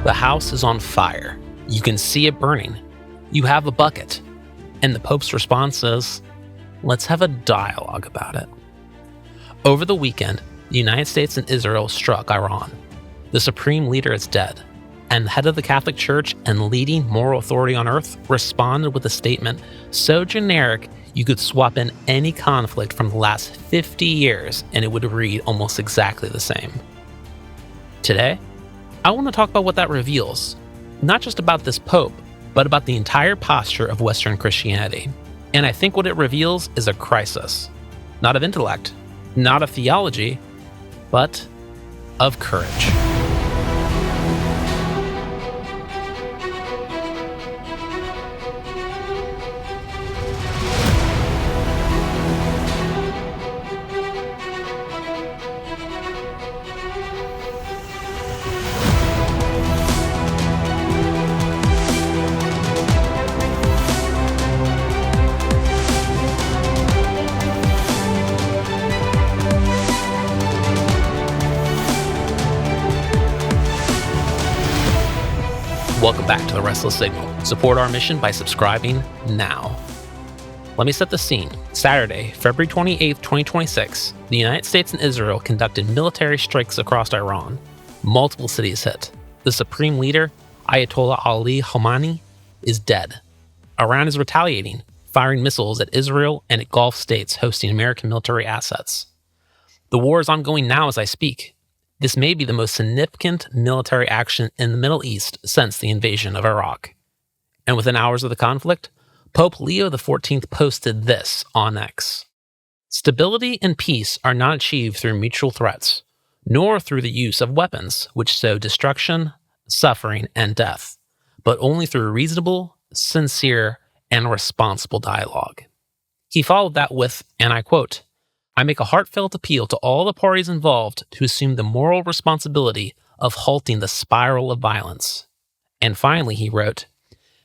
The house is on fire. You can see it burning. You have a bucket. And the Pope's response is, let's have a dialogue about it. Over the weekend, the United States and Israel struck Iran. The supreme leader is dead, and the head of the Catholic Church and leading moral authority on earth responded with a statement so generic you could swap in any conflict from the last 50 years and it would read almost exactly the same. Today, I want to talk about what that reveals, not just about this Pope, but about the entire posture of Western Christianity. And I think what it reveals is a crisis, not of intellect, not of theology, but of courage. Welcome back to The Restless Signal. Support our mission by subscribing now. Let me set the scene. Saturday, February 28, 2026, the United States and Israel conducted military strikes across Iran. Multiple cities hit. The supreme leader, Ayatollah Ali Khamenei, is dead. Iran is retaliating, firing missiles at Israel and at Gulf states hosting American military assets. The war is ongoing now as I speak. This may be the most significant military action in the Middle East since the invasion of Iraq. And within hours of the conflict, Pope Leo XIV posted this on X. Stability and peace are not achieved through mutual threats, nor through the use of weapons which sow destruction, suffering, and death, but only through reasonable, sincere, and responsible dialogue. He followed that with, and I quote, I make a heartfelt appeal to all the parties involved to assume the moral responsibility of halting the spiral of violence. And finally, he wrote,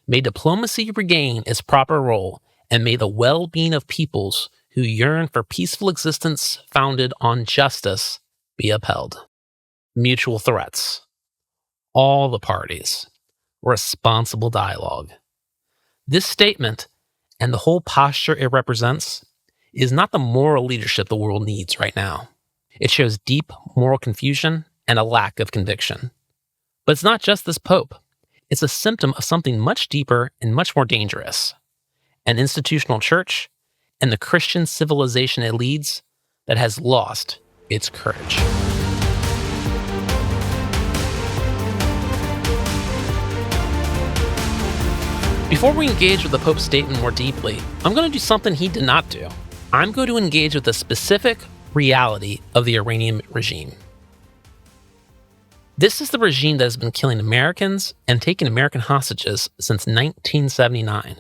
may diplomacy regain its proper role, and may the well-being of peoples who yearn for peaceful existence founded on justice be upheld. Mutual threats. All the parties. Responsible dialogue. This statement, and the whole posture it represents, is not the moral leadership the world needs right now. It shows deep moral confusion and a lack of conviction. But it's not just this Pope. It's a symptom of something much deeper and much more dangerous. An institutional church and the Christian civilization it leads that has lost its courage. Before we engage with the Pope's statement more deeply, I'm going to do something he did not do. I'm going to engage with the specific reality of the Iranian regime. This is the regime that has been killing Americans and taking American hostages since 1979.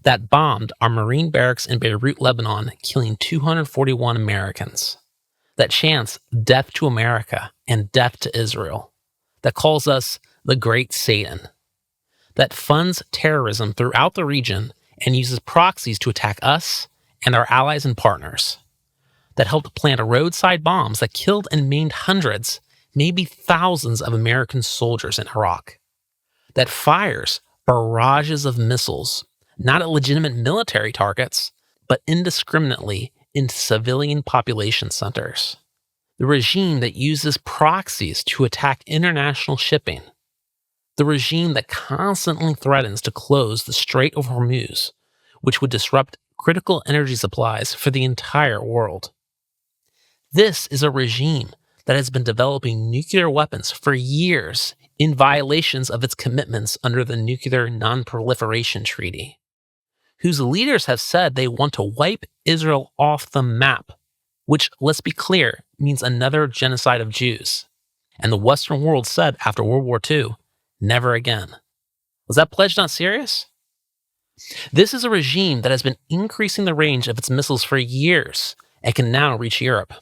That bombed our Marine barracks in Beirut, Lebanon, killing 241 Americans. That chants death to America and death to Israel. That calls us the Great Satan. That funds terrorism throughout the region and uses proxies to attack us and our allies and partners, that helped plant roadside bombs that killed and maimed hundreds, maybe thousands of American soldiers in Iraq, that fires barrages of missiles, not at legitimate military targets, but indiscriminately into civilian population centers, the regime that uses proxies to attack international shipping, the regime that constantly threatens to close the Strait of Hormuz, which would disrupt critical energy supplies for the entire world. This is a regime that has been developing nuclear weapons for years in violations of its commitments under the Nuclear Non-Proliferation Treaty, whose leaders have said they want to wipe Israel off the map, which, let's be clear, means another genocide of Jews. And the Western world said after World War II, never again. Was that pledge not serious? This is a regime that has been increasing the range of its missiles for years and can now reach Europe.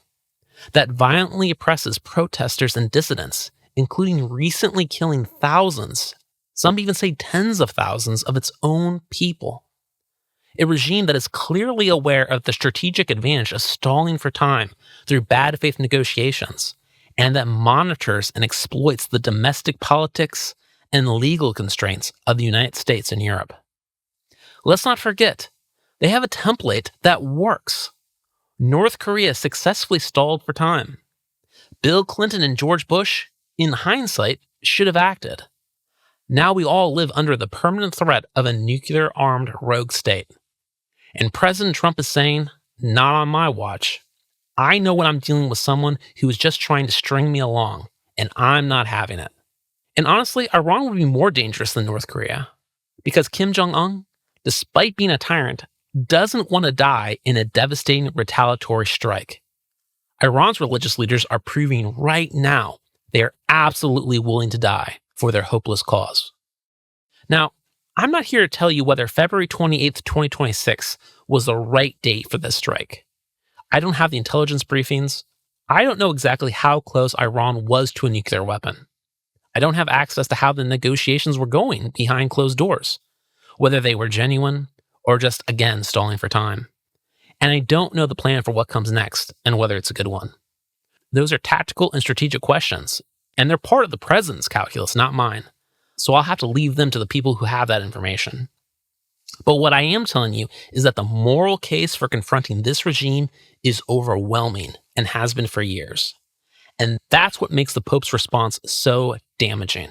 That violently oppresses protesters and dissidents, including recently killing thousands, some even say tens of thousands of its own people. A regime that is clearly aware of the strategic advantage of stalling for time through bad faith negotiations and that monitors and exploits the domestic politics and legal constraints of the United States and Europe. Let's not forget, they have a template that works. North Korea successfully stalled for time. Bill Clinton and George Bush, in hindsight, should have acted. Now we all live under the permanent threat of a nuclear-armed rogue state. And President Trump is saying, not on my watch. I know when I'm dealing with someone who is just trying to string me along, and I'm not having it. And honestly, Iran would be more dangerous than North Korea, because Kim Jong-un, despite being a tyrant, doesn't want to die in a devastating retaliatory strike. Iran's religious leaders are proving right now they are absolutely willing to die for their hopeless cause. Now, I'm not here to tell you whether February 28th, 2026 was the right date for this strike. I don't have the intelligence briefings. I don't know exactly how close Iran was to a nuclear weapon. I don't have access to how the negotiations were going behind closed doors, whether they were genuine or just, again, stalling for time. And I don't know the plan for what comes next and whether it's a good one. Those are tactical and strategic questions, and they're part of the president's calculus, not mine. So I'll have to leave them to the people who have that information. But what I am telling you is that the moral case for confronting this regime is overwhelming and has been for years. And that's what makes the Pope's response so damaging.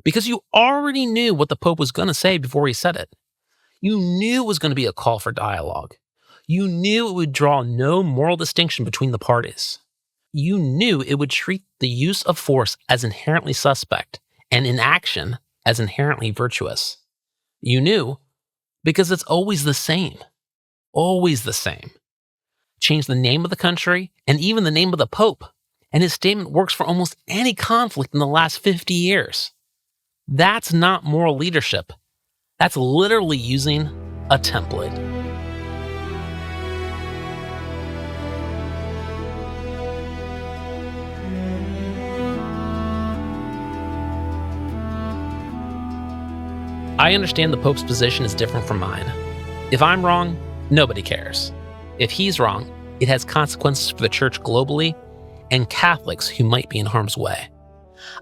Because you already knew what the Pope was going to say before he said it. You knew it was going to be a call for dialogue. You knew it would draw no moral distinction between the parties. You knew it would treat the use of force as inherently suspect and inaction as inherently virtuous. You knew because it's always the same. Always the same. Change the name of the country and even the name of the Pope, and his statement works for almost any conflict in the last 50 years. That's not moral leadership. That's literally using a template. I understand the Pope's position is different from mine. If I'm wrong, nobody cares. If he's wrong, it has consequences for the Church globally and Catholics who might be in harm's way.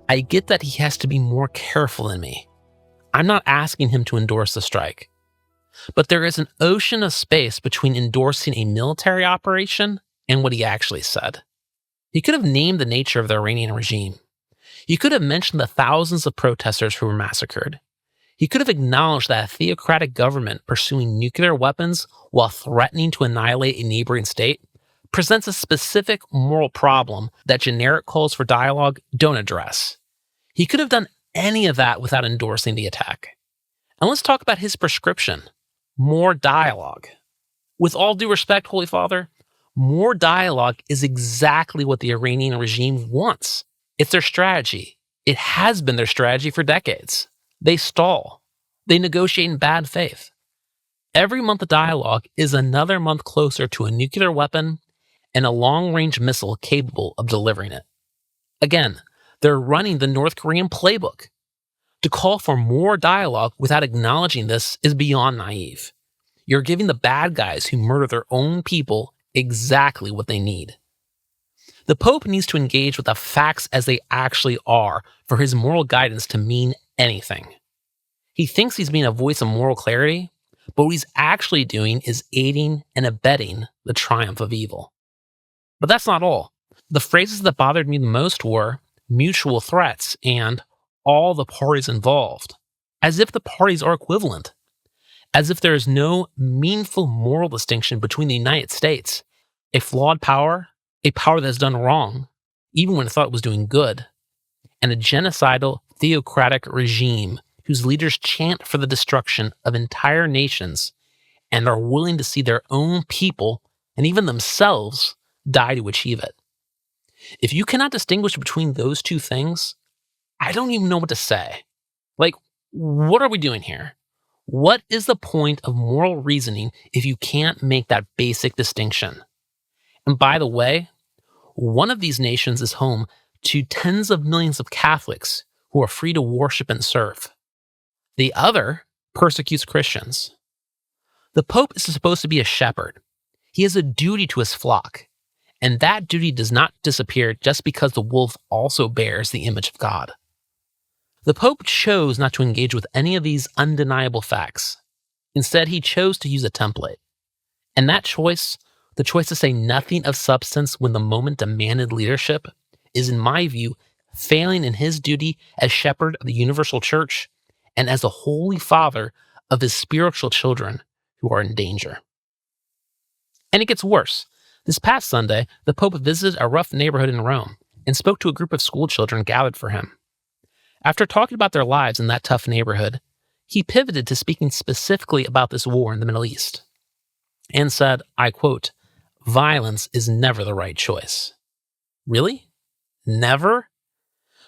I get that he has to be more careful than me. I'm not asking him to endorse the strike. But there is an ocean of space between endorsing a military operation and what he actually said. He could have named the nature of the Iranian regime. He could have mentioned the thousands of protesters who were massacred. He could have acknowledged that a theocratic government pursuing nuclear weapons while threatening to annihilate a neighboring state presents a specific moral problem that generic calls for dialogue don't address. He could have done any of that without endorsing the attack. And let's talk about his prescription: more dialogue. With all due respect, Holy Father, more dialogue is exactly what the Iranian regime wants. It's their strategy. It has been their strategy for decades. They stall. They negotiate in bad faith. Every month of dialogue is another month closer to a nuclear weapon and a long-range missile capable of delivering it. Again, they're running the North Korean playbook. To call for more dialogue without acknowledging this is beyond naive. You're giving the bad guys who murder their own people exactly what they need. The Pope needs to engage with the facts as they actually are for his moral guidance to mean anything. He thinks he's being a voice of moral clarity, but what he's actually doing is aiding and abetting the triumph of evil. But that's not all. The phrases that bothered me the most were mutual threats and all the parties involved, as if the parties are equivalent, as if there is no meaningful moral distinction between the United States, a flawed power, a power that has done wrong, even when it thought it was doing good, and a genocidal theocratic regime whose leaders chant for the destruction of entire nations and are willing to see their own people and even themselves die to achieve it. If you cannot distinguish between those two things, I don't even know what to say. Like, what are we doing here? What is the point of moral reasoning if you can't make that basic distinction? And by the way, one of these nations is home to tens of millions of Catholics who are free to worship and serve. The other persecutes Christians. The Pope is supposed to be a shepherd. He has a duty to his flock. And that duty does not disappear just because the wolf also bears the image of God. The Pope chose not to engage with any of these undeniable facts. Instead, he chose to use a template. And that choice, the choice to say nothing of substance when the moment demanded leadership, is, in my view, failing in his duty as shepherd of the universal church and as the holy father of his spiritual children who are in danger. And it gets worse. This past Sunday, the Pope visited a rough neighborhood in Rome and spoke to a group of school children gathered for him. After talking about their lives in that tough neighborhood, he pivoted to speaking specifically about this war in the Middle East and said, I quote, "Violence is never the right choice." Really? Never?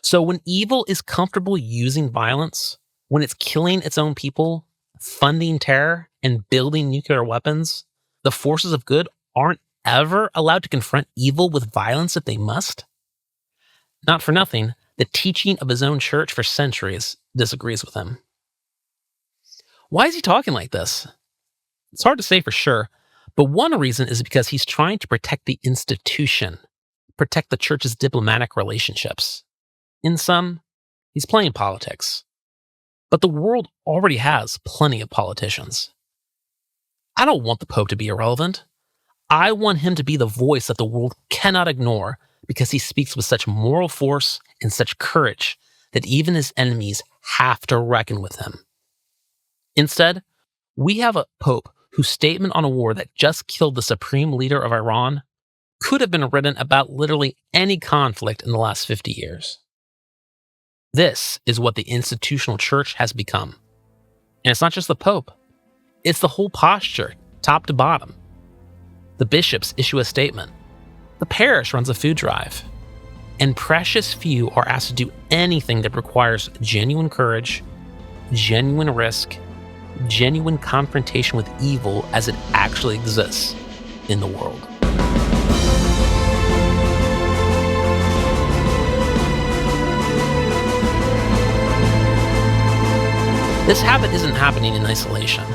So when evil is comfortable using violence, when it's killing its own people, funding terror, and building nuclear weapons, the forces of good aren't ever allowed to confront evil with violence if they must? Not for nothing, the teaching of his own church for centuries disagrees with him. Why is he talking like this? It's hard to say for sure, but one reason is because he's trying to protect the institution, protect the church's diplomatic relationships. In sum, he's playing politics. But the world already has plenty of politicians. I don't want the Pope to be irrelevant. I want him to be the voice that the world cannot ignore because he speaks with such moral force and such courage that even his enemies have to reckon with him. Instead, we have a Pope whose statement on a war that just killed the supreme leader of Iran could have been written about literally any conflict in the last 50 years. This is what the institutional church has become. And it's not just the Pope. It's the whole posture, top to bottom. The bishops issue a statement. The parish runs a food drive. And precious few are asked to do anything that requires genuine courage, genuine risk, genuine confrontation with evil as it actually exists in the world. This habit isn't happening in isolation.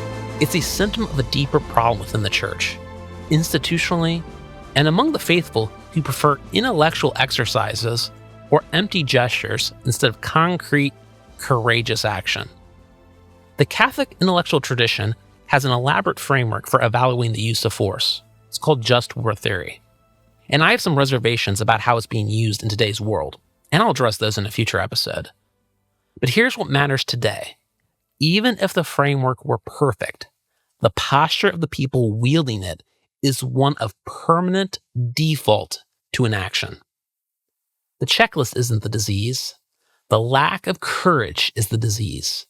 It's a symptom of a deeper problem within the church, institutionally, and among the faithful who prefer intellectual exercises or empty gestures instead of concrete, courageous action. The Catholic intellectual tradition has an elaborate framework for evaluating the use of force. It's called just war theory. And I have some reservations about how it's being used in today's world, and I'll address those in a future episode. But here's what matters today. Even if the framework were perfect, the posture of the people wielding it is one of permanent default to inaction. The checklist isn't the disease. The lack of courage is the disease.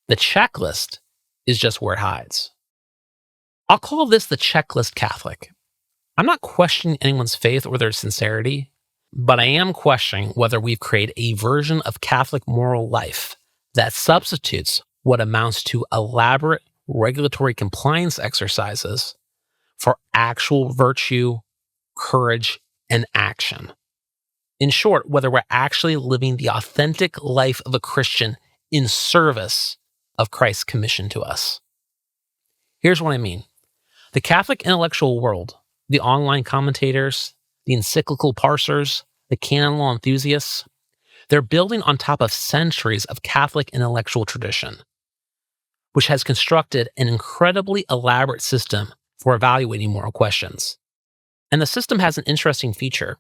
The checklist is just where it hides. I'll call this the checklist Catholic. I'm not questioning anyone's faith or their sincerity, but I am questioning whether we've created a version of Catholic moral life that substitutes what amounts to elaborate regulatory compliance exercises for actual virtue, courage, and action. In short, whether we're actually living the authentic life of a Christian in service of Christ's commission to us. Here's what I mean. The Catholic intellectual world, the online commentators, the encyclical parsers, the canon law enthusiasts, they're building on top of centuries of Catholic intellectual tradition, which has constructed an incredibly elaborate system for evaluating moral questions. And the system has an interesting feature.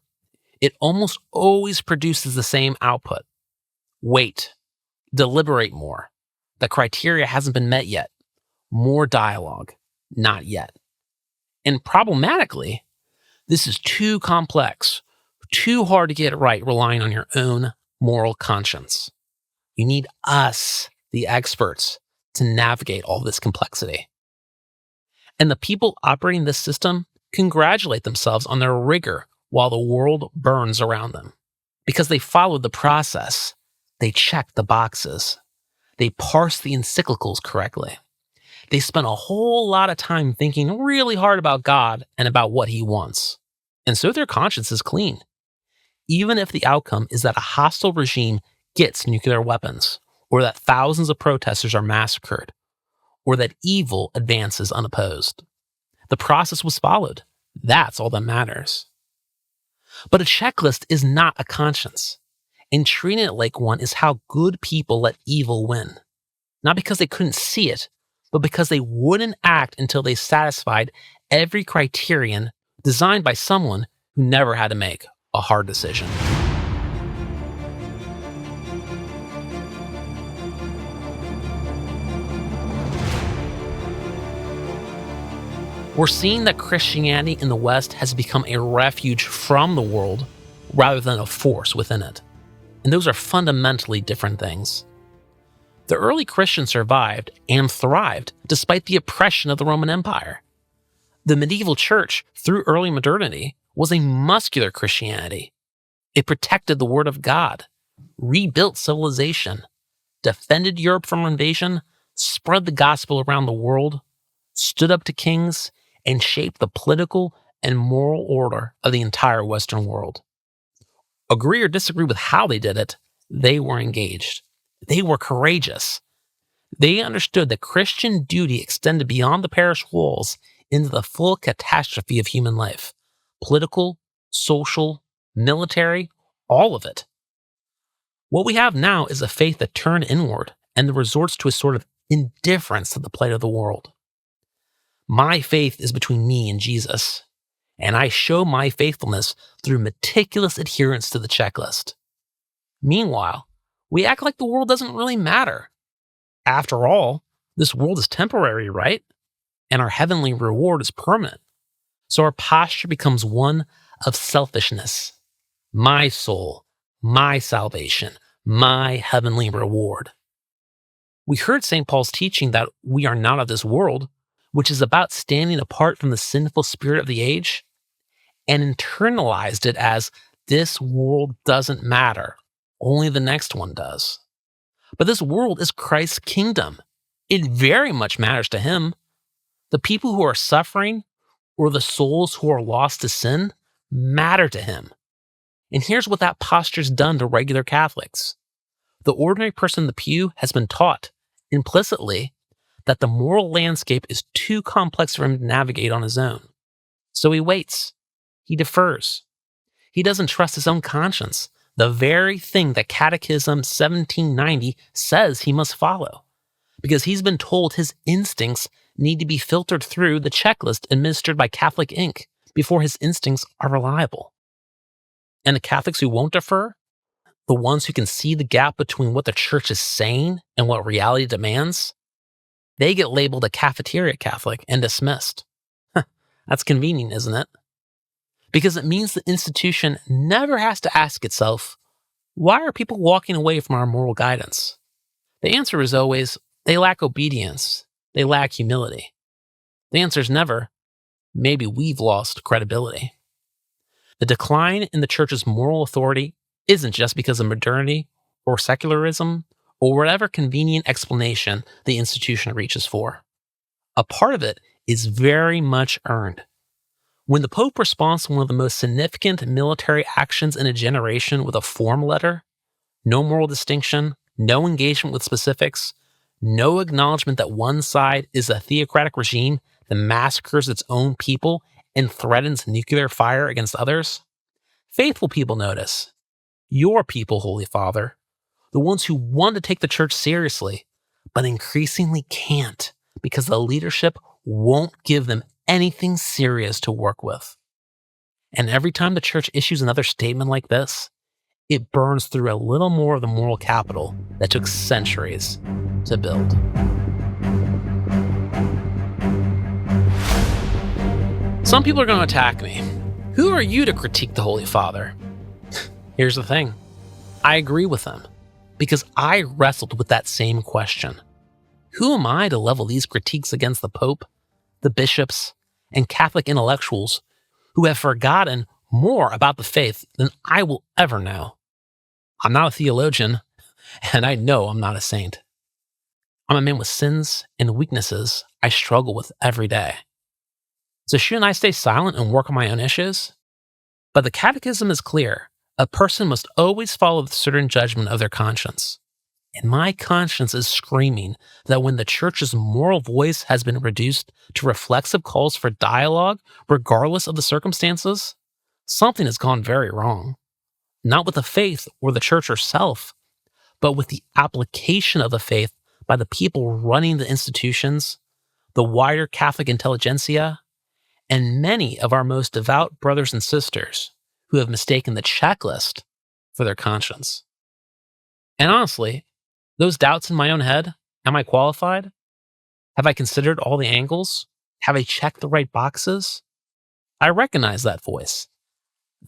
It almost always produces the same output. Wait, deliberate more. The criteria hasn't been met yet. More dialogue, not yet. And problematically, this is too complex, too hard to get right relying on your own moral conscience. You need us, the experts, to navigate all this complexity. And the people operating this system congratulate themselves on their rigor while the world burns around them. Because they followed the process, they checked the boxes, they parsed the encyclicals correctly. They spent a whole lot of time thinking really hard about God and about what he wants. And so their conscience is clean, even if the outcome is that a hostile regime gets nuclear weapons, or that thousands of protesters are massacred, or that evil advances unopposed. The process was followed. That's all that matters. But a checklist is not a conscience, and treating it like one is how good people let evil win. Not because they couldn't see it, but because they wouldn't act until they satisfied every criterion designed by someone who never had to make a hard decision. We're seeing that Christianity in the West has become a refuge from the world rather than a force within it. And those are fundamentally different things. The early Christians survived and thrived despite the oppression of the Roman Empire. The medieval church, through early modernity, was a muscular Christianity. It protected the Word of God, rebuilt civilization, defended Europe from invasion, spread the gospel around the world, stood up to kings, and shaped the political and moral order of the entire Western world. Agree or disagree with how they did it, they were engaged. They were courageous. They understood that Christian duty extended beyond the parish walls into the full catastrophe of human life. Political, social, military, all of it. What we have now is a faith that turned inward and resorts to a sort of indifference to the plight of the world. My faith is between me and Jesus, and I show my faithfulness through meticulous adherence to the checklist. Meanwhile, we act like the world doesn't really matter. After all, this world is temporary, right? And our heavenly reward is permanent. So our posture becomes one of selfishness. My soul, my salvation, my heavenly reward. We heard St. Paul's teaching that we are not of this world, which is about standing apart from the sinful spirit of the age, and internalized it as this world doesn't matter, only the next one does. But this world is Christ's kingdom. It very much matters to him. The people who are suffering, or the souls who are lost to sin, matter to him. And here's what that posture's done to regular Catholics. The ordinary person in the pew has been taught, implicitly, that the moral landscape is too complex for him to navigate on his own. So he waits. He defers. He doesn't trust his own conscience, the very thing that Catechism 1790 says he must follow, because he's been told his instincts need to be filtered through the checklist administered by Catholic Inc. before his instincts are reliable. And the Catholics who won't defer, the ones who can see the gap between what the church is saying and what reality demands, they get labeled a cafeteria Catholic and dismissed. That's convenient, isn't it? Because it means the institution never has to ask itself, why are people walking away from our moral guidance? The answer is always, they lack obedience, they lack humility. The answer is never, maybe we've lost credibility. The decline in the church's moral authority isn't just because of modernity or secularism or whatever convenient explanation the institution reaches for. A part of it is very much earned. When the Pope responds to one of the most significant military actions in a generation with a form letter, no moral distinction, no engagement with specifics, no acknowledgement that one side is a theocratic regime that massacres its own people and threatens nuclear fire against others, faithful people notice. Your people, Holy Father, the ones who want to take the church seriously, but increasingly can't because the leadership won't give them anything serious to work with. And every time the church issues another statement like this, it burns through a little more of the moral capital that took centuries to build. Some people are going to attack me. Who are you to critique the Holy Father? Here's the thing. I agree with them because I wrestled with that same question. Who am I to level these critiques against the Pope, the bishops, and Catholic intellectuals who have forgotten more about the faith than I will ever know? I'm not a theologian, and I know I'm not a saint. I'm a man with sins and weaknesses I struggle with every day. So shouldn't I stay silent and work on my own issues? But the Catechism is clear. A person must always follow the certain judgment of their conscience. And my conscience is screaming that when the church's moral voice has been reduced to reflexive calls for dialogue, regardless of the circumstances, Something has gone very wrong, not with the faith or the church herself, but with the application of the faith by the people running the institutions, the wider Catholic intelligentsia, and many of our most devout brothers and sisters who have mistaken the checklist for their conscience. And honestly, those doubts in my own head, am I qualified? Have I considered all the angles? Have I checked the right boxes? I recognize that voice.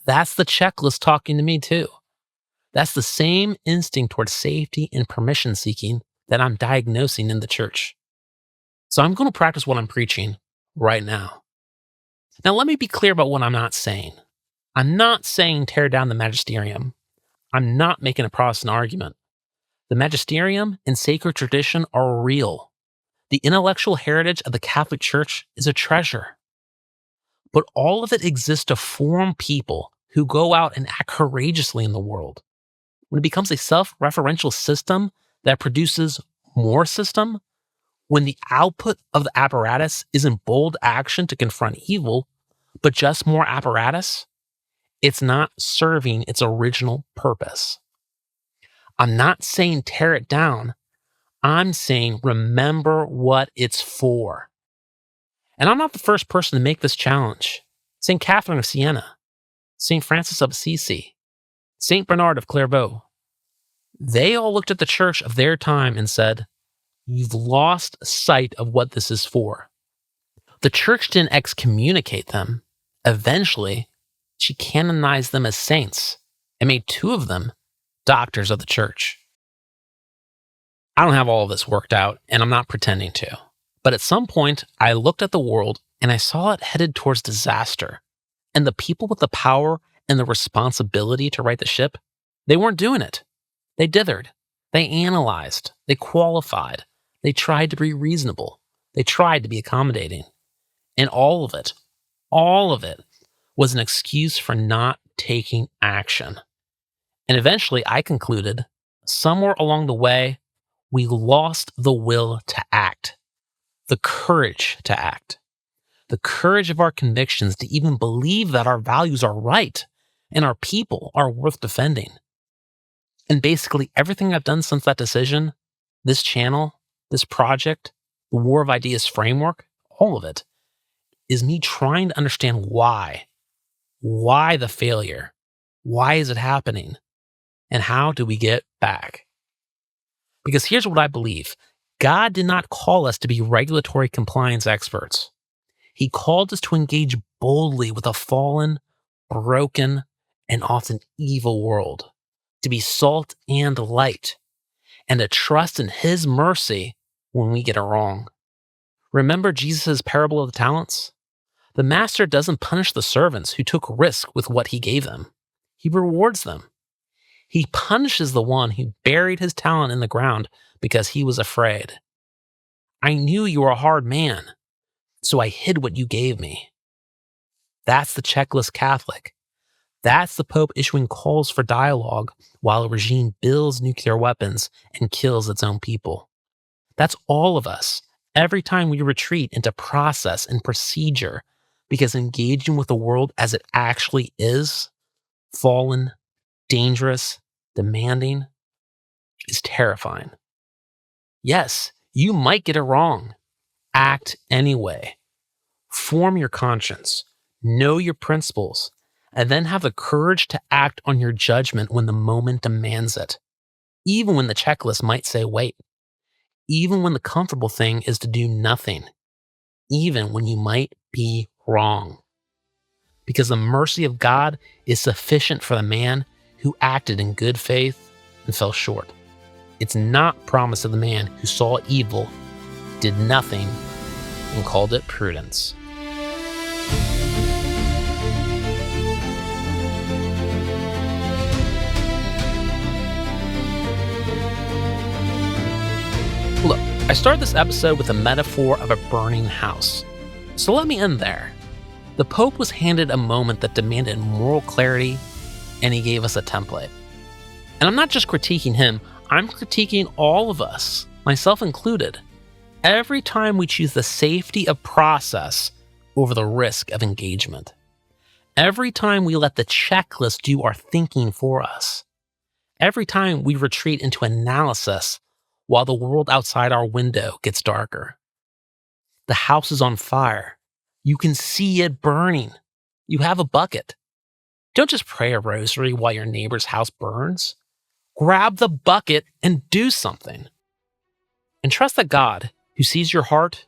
That's the checklist talking to me too. That's the same instinct towards safety and permission seeking that I'm diagnosing in the church. So I'm going to practice what I'm preaching right now. Now, let me be clear about what I'm not saying. I'm not saying tear down the magisterium. I'm not making a Protestant argument. The magisterium and sacred tradition are real. The intellectual heritage of the Catholic Church is a treasure. But all of it exists to form people who go out and act courageously in the world. When it becomes a self-referential system that produces more system, when the output of the apparatus isn't bold action to confront evil, but just more apparatus, it's not serving its original purpose. I'm not saying tear it down. I'm saying remember what it's for. And I'm not the first person to make this challenge. St. Catherine of Siena, St. Francis of Assisi, St. Bernard of Clairvaux, they all looked at the church of their time and said, "You've lost sight of what this is for." The church didn't excommunicate them. Eventually, she canonized them as saints and made two of them doctors of the church. I don't have all of this worked out, and I'm not pretending to. But at some point, I looked at the world and I saw it headed towards disaster. And the people with the power and the responsibility to right the ship, they weren't doing it. They dithered. They analyzed. They qualified. They tried to be reasonable. They tried to be accommodating. And all of it was an excuse for not taking action. And eventually I concluded, somewhere along the way, we lost the will to act, the courage to act, the courage of our convictions to even believe that our values are right and our people are worth defending. And basically everything I've done since that decision, this channel, this project, the War of Ideas framework, all of it, is me trying to understand why. Why the failure? Why is it happening? And how do we get back? Because here's what I believe. God did not call us to be regulatory compliance experts. He called us to engage boldly with a fallen, broken, and often evil world, to be salt and light, and to trust in His mercy when we get it wrong. Remember Jesus' parable of the talents? The master doesn't punish the servants who took risk with what he gave them. He rewards them. He punishes the one who buried his talent in the ground because he was afraid. I knew you were a hard man, so I hid what you gave me. That's the checklist Catholic. That's the Pope issuing calls for dialogue while a regime builds nuclear weapons and kills its own people. That's all of us, every time we retreat into process and procedure, because engaging with the world as it actually is, fallen, dangerous, demanding, is terrifying. Yes, you might get it wrong. Act anyway. Form your conscience. Know your principles. And then have the courage to act on your judgment when the moment demands it. Even when the checklist might say wait. Even when the comfortable thing is to do nothing. Even when you might be wrong. Because the mercy of God is sufficient for the man who acted in good faith and fell short. It's not promised of the man who saw evil, did nothing, and called it prudence. Look, I started this episode with a metaphor of a burning house. So let me end there. The Pope was handed a moment that demanded moral clarity, and he gave us a template. And I'm not just critiquing him, I'm critiquing all of us, myself included, every time we choose the safety of process over the risk of engagement. Every time we let the checklist do our thinking for us, every time we retreat into analysis while the world outside our window gets darker, the house is on fire. You can see it burning. You have a bucket. Don't just pray a rosary while your neighbor's house burns. Grab the bucket and do something. And trust that God, who sees your heart,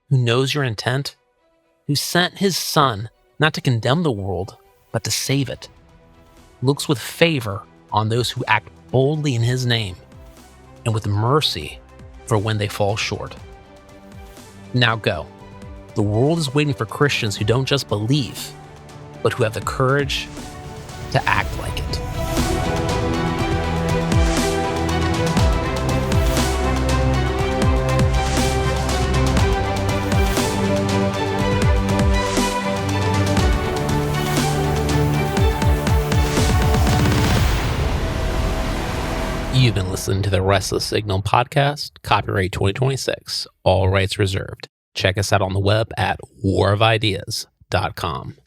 who knows your intent, who sent his Son not to condemn the world, but to save it, looks with favor on those who act boldly in his name, and with mercy for when they fall short. Now go. The world is waiting for Christians who don't just believe, but who have the courage to act like it. You've been listening to the Restless Signal podcast, copyright 2026, all rights reserved. Check us out on the web at warofideas.com.